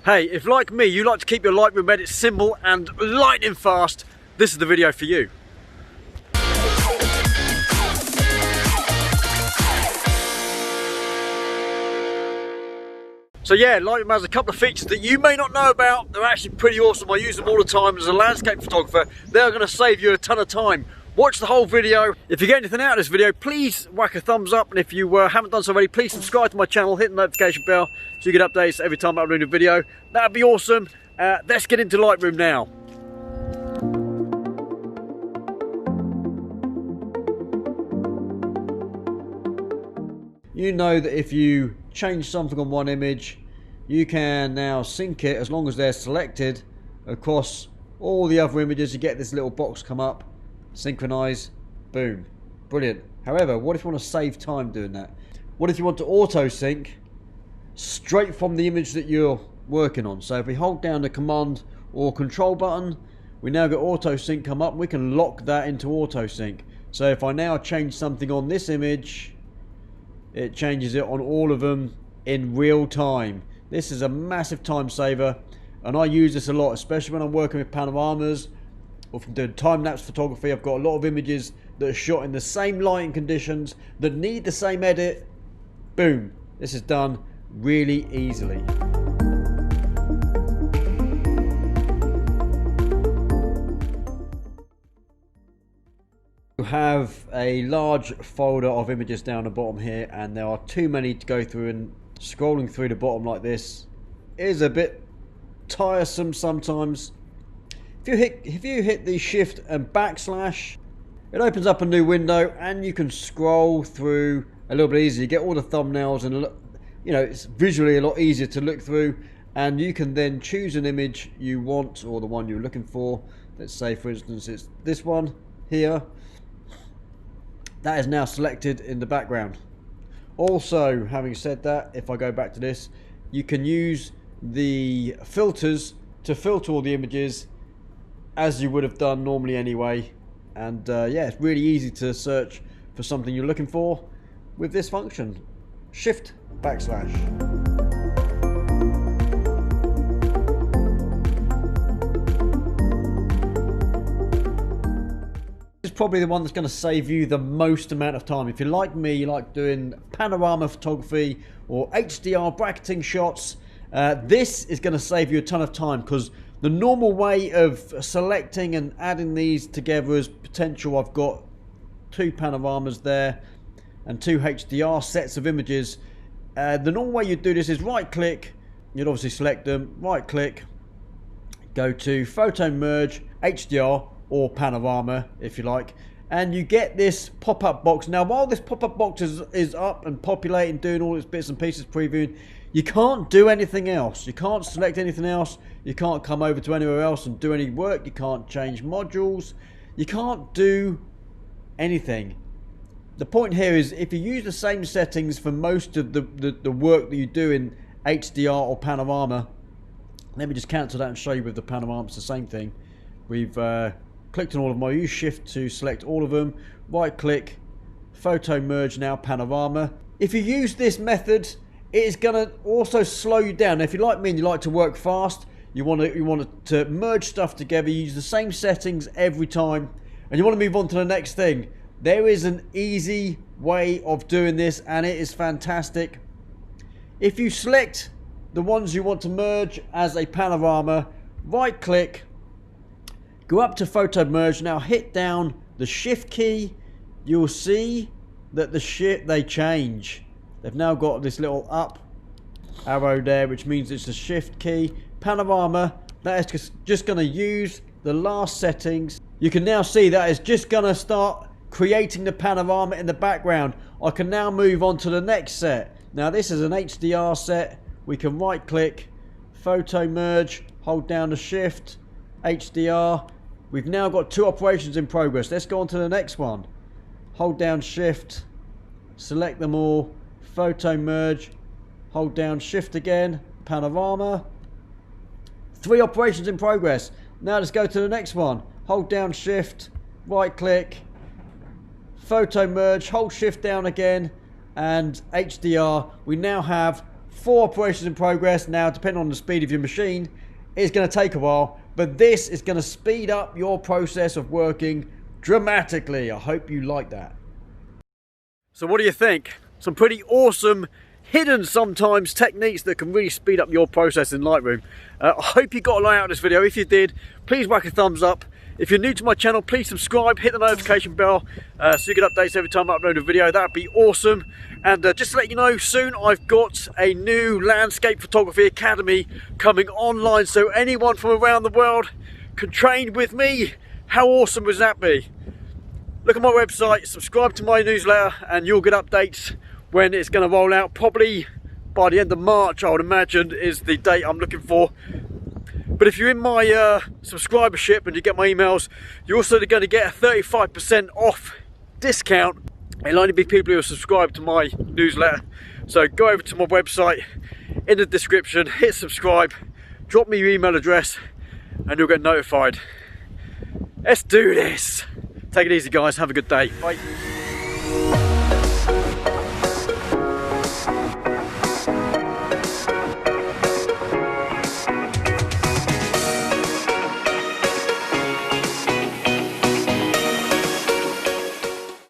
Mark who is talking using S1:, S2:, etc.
S1: Hey, if like me, you like to keep your Lightroom edits simple and lightning fast, this is the video for you. So yeah, Lightroom has a couple of features that you may not know about. They're actually pretty awesome. I use them all the time as a landscape photographer. They're going to save you a ton of time. Watch the whole video. If you get anything out of this video, please whack a thumbs up. And if you haven't done so already, please subscribe to my channel, hit the notification bell so you get updates every time I upload a video. That'd be awesome. Let's get into Lightroom now. You know that if you change something on one image, you can now sync it as long as they're selected across all the other images. You get this little box come up, synchronize, boom, brilliant. However, what if you want to save time doing that? What if you want to auto sync straight from the image that you're working on? So if we hold down the command or control button, we now get auto sync come up. We can lock that into auto sync. So if I now change something on this image, it changes it on all of them in real time. This is a massive time saver, and I use this a lot, especially when I'm working with panoramas or from doing time-lapse photography. I've got a lot of images that are shot in the same lighting conditions that need the same edit. Boom, this is done really easily. You have a large folder of images down the bottom here, and there are too many to go through, and scrolling through the bottom like this is a bit tiresome sometimes. If you hit the shift and backslash, it opens up a new window and you can scroll through a little bit easier. You get all the thumbnails, and you know, it's visually a lot easier to look through, and you can then choose an image you want or the one you're looking for. Let's say for instance it's this one here. That is now selected in the background. Also, having said that, if I go back to this, you can use the filters to filter all the images as you would have done normally anyway. And yeah, it's really easy to search for something you're looking for with this function. Shift backslash. This is probably the one that's going to save you the most amount of time. If you're like me, you like doing panorama photography or HDR bracketing shots, this is going to save you a ton of time, because the normal way of selecting and adding these together as potential, I've got 2 panoramas there and 2 HDR sets of images. The normal way you do this is right click, you'd obviously select them, right click, go to photo merge, HDR or panorama if you like, and you get this pop-up box. Now while this pop-up box is up and populating, doing all its bits and pieces, previewing, you can't do anything else. You can't select anything else. You can't come over to anywhere else and do any work. You can't change modules. You can't do anything. The point here is, if you use the same settings for most of the work that you do in HDR or panorama, let me just cancel that and show you with the panorama. It's the same thing. We've clicked on all of them. I use shift to select all of them. Right click, photo merge now, panorama. If you use this method, it is going to also slow you down. Now, if you're like me and you like to work fast, you want to merge stuff together, you use the same settings every time, and you want to move on to the next thing, there is an easy way of doing this, and it is fantastic. If you select the ones you want to merge as a panorama, right click, go up to photo merge, now hit down the shift key. You'll see that they change. They've now got this little up arrow there, which means it's the shift key. Panorama, that is just going to use the last settings. You can now see that it's just going to start creating the panorama in the background. I can now move on to the next set. Now this is an HDR set. We can right click, photo merge, hold down the shift, HDR. We've now got 2 operations in progress. Let's go on to the next one. Hold down shift, select them all, photo merge, hold down shift again, panorama. 3 operations in progress. Now let's go to the next one. Hold down shift, right click, photo merge, hold shift down again, and HDR. We now have 4 operations in progress. Now, depending on the speed of your machine, it's going to take a while, but this is going to speed up your process of working dramatically. I hope you like that. So what do you think? Some pretty awesome, hidden sometimes, techniques that can really speed up your process in Lightroom. I hope you got a lot out of this video. If you did, please whack a thumbs up. If you're new to my channel, please subscribe, hit the notification bell so you get updates every time I upload a video. That would be awesome. And just to let you know, soon I've got a new landscape photography academy coming online, so anyone from around the world can train with me. How awesome would that be? Look at my website, subscribe to my newsletter, and you'll get updates when it's going to roll out. Probably by the end of March, I would imagine, is the date I'm looking for. But if you're in my subscribership and you get my emails, you're also going to get a 35% off discount. It'll only be people who are subscribed to my newsletter. So go over to my website, in the description, hit subscribe, drop me your email address, and you'll get notified. Let's do this. Take it easy, guys. Have a good day. Bye.